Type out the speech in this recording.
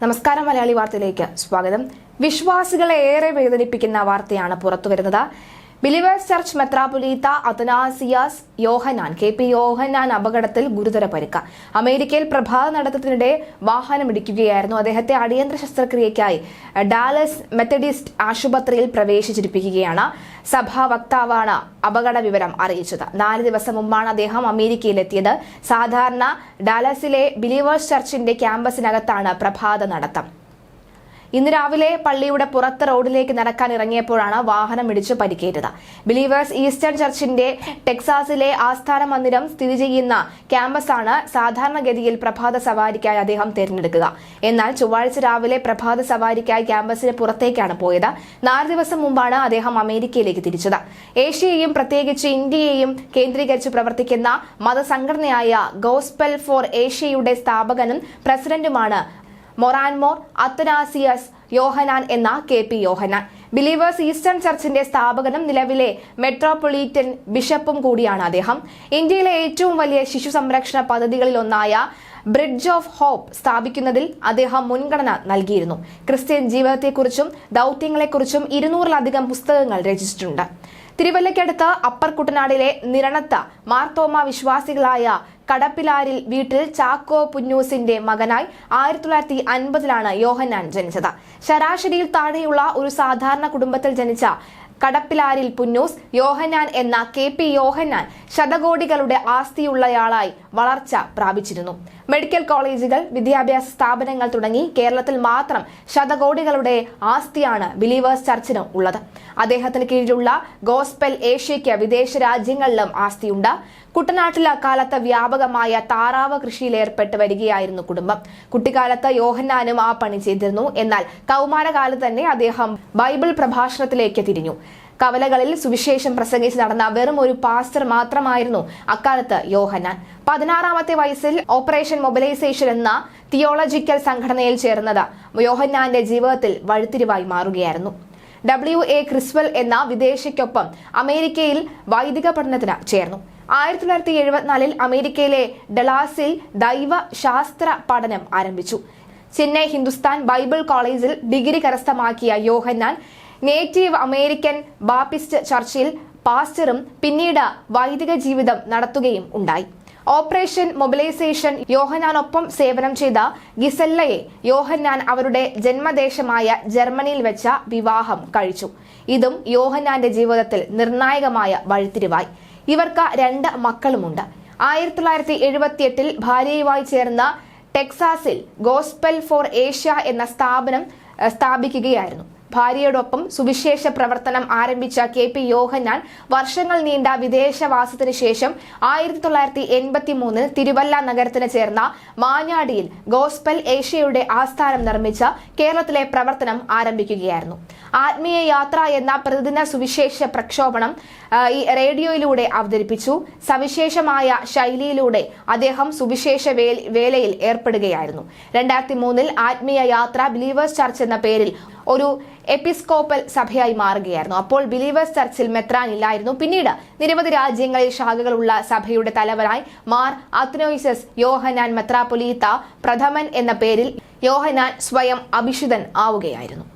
നമസ്കാരം, മലയാളി വാർത്തയിലേക്ക് സ്വാഗതം. വിശ്വാസികളെ ഏറെ വേദനിപ്പിക്കുന്ന വാർത്തയാണ് പുറത്തുവരുന്നത്. ബിലീവേഴ്സ് ചർച്ച് മെത്രാപ്പൊലീത്ത അത്തനാസിയാസ് യോഹന്നാൻ KP യോഹന്നാൻ അപകടത്തിൽ ഗുരുതര പരിക്ക്. അമേരിക്കയിൽ പ്രഭാത നടത്തത്തിനിടെ വാഹനമിടിക്കുകയായിരുന്നു. അദ്ദേഹത്തെ അടിയന്തര ശസ്ത്രക്രിയയ്ക്കായി ഡാലസ് മെത്തഡിസ്റ്റ് ആശുപത്രിയിൽ പ്രവേശിച്ചിരിക്കുകയാണ്. സഭാ വക്താവാണ് അപകട വിവരം അറിയിച്ചത്. 4 ദിവസം മുമ്പാണ് അദ്ദേഹം അമേരിക്കയിലെത്തിയത്. സാധാരണ ഡാലസിലെ ബിലീവേഴ്സ് ചർച്ചിന്റെ ക്യാമ്പസിനകത്താണ് പ്രഭാത നടത്തം. ഇന്ന് രാവിലെ പള്ളിയുടെ പുറത്ത് റോഡിലേക്ക് നടക്കാൻ ഇറങ്ങിയപ്പോഴാണ് വാഹനം ഇടിച്ച് പരിക്കേറ്റത്. ബിലീവേഴ്സ് ഈസ്റ്റേൺ ചർച്ചിന്റെ ടെക്സാസിലെ ആസ്ഥാന മന്ദിരം സ്ഥിതി ചെയ്യുന്ന ക്യാമ്പസാണ് സാധാരണഗതിയിൽ പ്രഭാത സവാരിക്കായി അദ്ദേഹം തിരഞ്ഞെടുക്കുക. എന്നാൽ ചൊവ്വാഴ്ച രാവിലെ പ്രഭാത സവാരിക്കായി ക്യാമ്പസിന് പുറത്തേക്കാണ് പോയത്. 4 ദിവസം മുമ്പാണ് അദ്ദേഹം അമേരിക്കയിലേക്ക് തിരിച്ചത്. ഏഷ്യയെയും പ്രത്യേകിച്ച് ഇന്ത്യയെയും കേന്ദ്രീകരിച്ച് പ്രവർത്തിക്കുന്ന മതസംഘടനയായ ഗോസ്പൽ ഫോർ ഏഷ്യയുടെ സ്ഥാപകനും പ്രസിഡന്റുമാണ് മൊറാൻമോർ അത്തനാസിയസ് യോഹന്നാൻ എന്ന KP യോഹന്നാൻ. ബിലീവേഴ്സ് ഈസ്റ്റേൺ ചർച്ചിന്റെ സ്ഥാപകനും നിലവിലെ മെട്രോപൊളിറ്റൻ ബിഷപ്പും കൂടിയാണ് അദ്ദേഹം. ഇന്ത്യയിലെ ഏറ്റവും വലിയ ശിശു സംരക്ഷണ പദ്ധതികളിലൊന്നായ ബ്രിഡ്ജ് ഓഫ് ഹോപ്പ് സ്ഥാപിക്കുന്നതിൽ അദ്ദേഹം മുൻഗണന നൽകിയിരുന്നു. ക്രിസ്ത്യൻ ജീവിതത്തെക്കുറിച്ചും ദൗത്യങ്ങളെക്കുറിച്ചും 200-ലധികം പുസ്തകങ്ങൾ രചിച്ചിട്ടുണ്ട്. തിരുവല്ലയ്ക്കടുത്ത് അപ്പർ കുട്ടനാടിലെ നിരണത്ത മാർത്തോമ വിശ്വാസികളായ കടപ്പിലാരിൽ വീട്ടിൽ ചാക്കോ പുന്നൂസിന്റെ മകനായി 1950-ലാണ് യോഹന്നാൻ ജനിച്ചത്. ശരാശരിയിൽ താഴെയുള്ള ഒരു സാധാരണ കുടുംബത്തിൽ ജനിച്ച കടപ്പിലാരിൽ പുന്നൂസ് യോഹന്നാൻ എന്ന KP യോഹന്നാൻ ശതകോടികളുടെ ആസ്തിയുള്ളയാളായി വളർച്ച പ്രാപിച്ചിരുന്നു. മെഡിക്കൽ കോളേജുകൾ, വിദ്യാഭ്യാസ സ്ഥാപനങ്ങൾ തുടങ്ങി കേരളത്തിൽ മാത്രം ശതകോടികളുടെ ആസ്തിയാണ് ബിലീവേഴ്സ് ചർച്ചിന് ഉള്ളത്. അദ്ദേഹത്തിന് കീഴിലുള്ള ഗോസ്പൽ ഏഷ്യയ്ക്ക് വിദേശ രാജ്യങ്ങളിലും ആസ്തിയുണ്ട്. കുട്ടനാട്ടിൽ അക്കാലത്ത് വ്യാപകമായ താറാവ് കൃഷിയിൽ ഏർപ്പെട്ട് വരികയായിരുന്നു കുടുംബം. കുട്ടിക്കാലത്ത് യോഹന്നാനും ആ പണി ചെയ്തിരുന്നു. എന്നാൽ കൗമാരകാലത്ത് തന്നെ അദ്ദേഹം ബൈബിൾ പ്രഭാഷണത്തിലേക്ക് തിരിഞ്ഞു. കവലകളിൽ സുവിശേഷം പ്രസംഗിച്ച് നടന്ന വെറും ഒരു പാസ്റ്റർ മാത്രമായിരുന്നു അക്കാലത്ത് യോഹന്നാൻ. 16-ാമത്തെ വയസ്സിൽ ഓപ്പറേഷൻ മൊബിലൈസേഷൻ എന്ന തിയോളജിക്കൽ സംഘടനയിൽ ചേർന്നത് യോഹന്നാന്റെ ജീവിതത്തിൽ വഴിത്തിരിവായി മാറുകയായിരുന്നു. WA ക്രിസ്വൽ എന്ന വിദേശിക്കൊപ്പം അമേരിക്കയിൽ വൈദിക പഠനത്തിന് ചേർന്നു. 1974-ൽ അമേരിക്കയിലെ ഡലാസിൽ ദൈവശാസ്ത്ര പഠനം ആരംഭിച്ചു. ചെന്നൈ ഹിന്ദുസ്ഥാൻ ബൈബിൾ കോളേജിൽ ഡിഗ്രി കരസ്ഥമാക്കിയ യോഹന്നാൻ നേറ്റീവ് അമേരിക്കൻ ബാപ്റ്റിസ്റ്റ് ചർച്ചിൽ പാസ്റ്ററും പിന്നീട് വൈദിക ജീവിതം നടത്തുകയും ഉണ്ടായി. ഓപ്പറേഷൻ മൊബിലൈസേഷൻ യോഹന്നാനൊപ്പം സേവനം ചെയ്ത ഗിസെല്ലയെ യോഹന്നാൻ അവരുടെ ജന്മദേശമായ ജർമ്മനിയിൽ വെച്ച വിവാഹം കഴിച്ചു. ഇതും യോഹന്നാന്റെ ജീവിതത്തിൽ നിർണായകമായ വഴിത്തിരിവായി. ഇവർക്ക് 2 മക്കളുമുണ്ട്. 1978-ൽ ഭാര്യയുമായി ചേർന്ന ടെക്സാസിൽ ഗോസ്പൽ ഫോർ ഏഷ്യ എന്ന സ്ഥാപനം സ്ഥാപിക്കുകയായിരുന്നു. ഭാര്യയോടൊപ്പം സുവിശേഷ പ്രവർത്തനം ആരംഭിച്ച KP യോഹന്നാൻ വർഷങ്ങൾ നീണ്ട വിദേശവാസത്തിന് ശേഷം 1983-ൽ തിരുവല്ല നഗരത്തിന് ചേർന്ന മാഞ്ഞാടിയിൽ ഗോസ്പൽ ഏഷ്യയുടെ ആസ്ഥാനം നിർമ്മിച്ച കേരളത്തിലെ പ്രവർത്തനം ആരംഭിക്കുകയായിരുന്നു. ആത്മീയ യാത്ര എന്ന പ്രതിദിന സുവിശേഷ പ്രക്ഷോഭണം ഈ റേഡിയോയിലൂടെ അവതരിപ്പിച്ചു. സവിശേഷമായ ശൈലിയിലൂടെ അദ്ദേഹം സുവിശേഷ വേലയിൽ ഏർപ്പെടുകയായിരുന്നു. 2003-ൽ ആത്മീയ യാത്ര ബിലീവേഴ്സ് ചർച്ച് എന്ന പേരിൽ ഒരു എപ്പിസ്കോപ്പൽ സഭയായി മാറുകയായിരുന്നു. അപ്പോൾ ബിലീവേഴ്സ് ചർച്ചിൽ മെത്രാൻ ഇല്ലായിരുന്നു. പിന്നീട് നിരവധി രാജ്യങ്ങളിൽ ശാഖകളുള്ള സഭയുടെ തലവനായി മാർ അത്തനോയിസസ് യോഹന്നാൻ മെത്രാപ്പൊലീത്ത പ്രഥമൻ എന്ന പേരിൽ യോഹന്നാൻ സ്വയം അഭിഷിക്തൻ ആവുകയായിരുന്നു.